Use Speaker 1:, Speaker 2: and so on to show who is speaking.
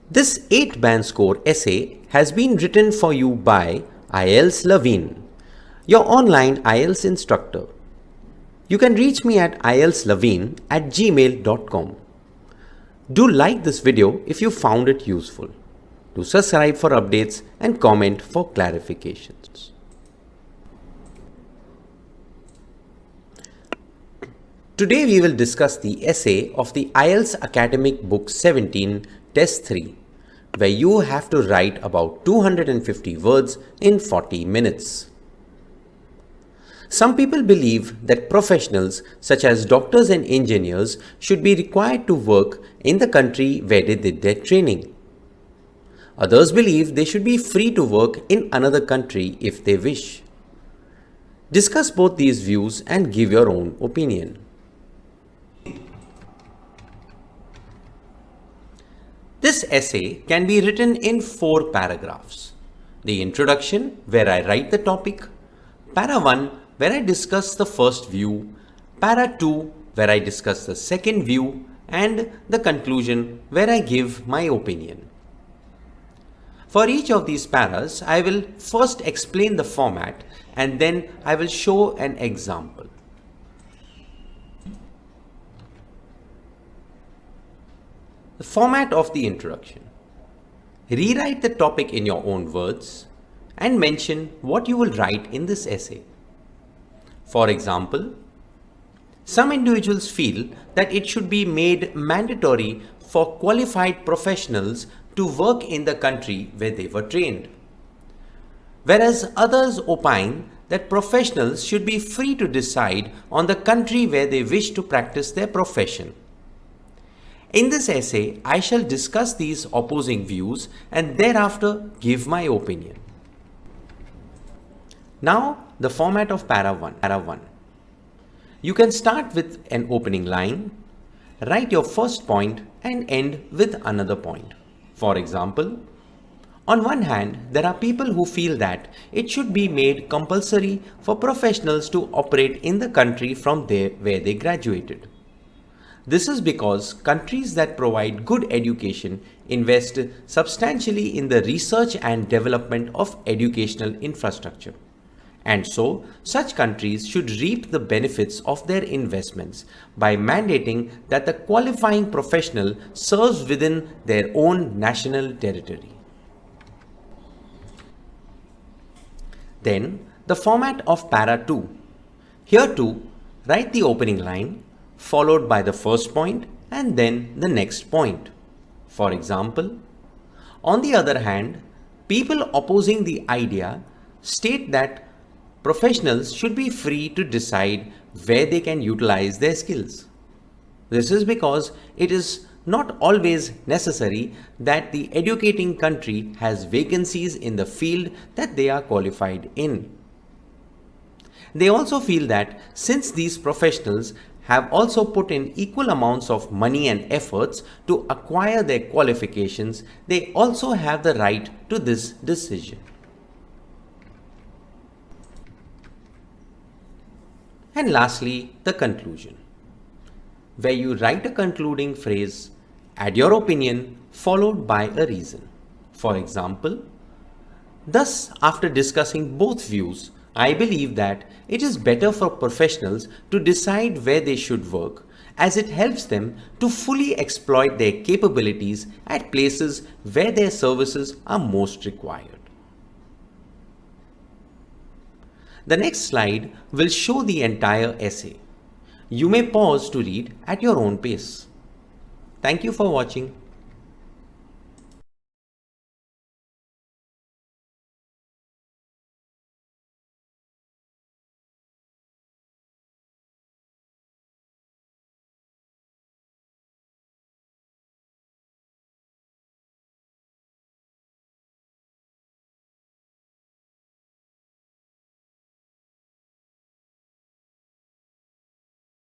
Speaker 1: This 8-band score essay has been written for you by IELTS Lavin, your online IELTS instructor. You can reach me at ieltslavin@gmail.com. Do like this video if you found it useful. Do subscribe for updates and comment for clarifications. Today we will discuss the essay of the IELTS Academic Book 17 Test 3, where you have to write about 250 words in 40 minutes. Some people believe that professionals such as doctors and engineers should be required to work in the country where they did their training. Others believe they should be free to work in another country if they wish. Discuss both these views and give your own opinion. This essay can be written in 4 paragraphs. The introduction, where I write the topic, para 1, where I discuss the first view, para 2, where I discuss the second view, and the conclusion, where I give my opinion. For each of these paras, I will first explain the format and then I will show an example. The format of the introduction. Rewrite the topic in your own words and mention what you will write in this essay. For example, some individuals feel that it should be made mandatory for qualified professionals to work in the country where they were trained, whereas others opine that professionals should be free to decide on the country where they wish to practice their profession. In this essay, I shall discuss these opposing views and thereafter give my opinion. Now, the format of para 1. You can start with an opening line, write your first point and end with another point. For example, on one hand, there are people who feel that it should be made compulsory for professionals to operate in the country from where they graduated. This is because countries that provide good education invest substantially in the research and development of educational infrastructure. And so, such countries should reap the benefits of their investments by mandating that the qualifying professional serves within their own national territory. Then, the format of para 2. Here too, write the opening line, followed by the first point and then the next point. For example, on the other hand, people opposing the idea state that professionals should be free to decide where they can utilize their skills. This is because it is not always necessary that the educating country has vacancies in the field that they are qualified in. They also feel that since these professionals have also put in equal amounts of money and efforts to acquire their qualifications, they also have the right to this decision. And lastly, the conclusion, where you write a concluding phrase, add your opinion followed by a reason. For example, thus after discussing both views, I believe that it is better for professionals to decide where they should work, as it helps them to fully exploit their capabilities at places where their services are most required. The next slide will show the entire essay. You may pause to read at your own pace. Thank you for watching.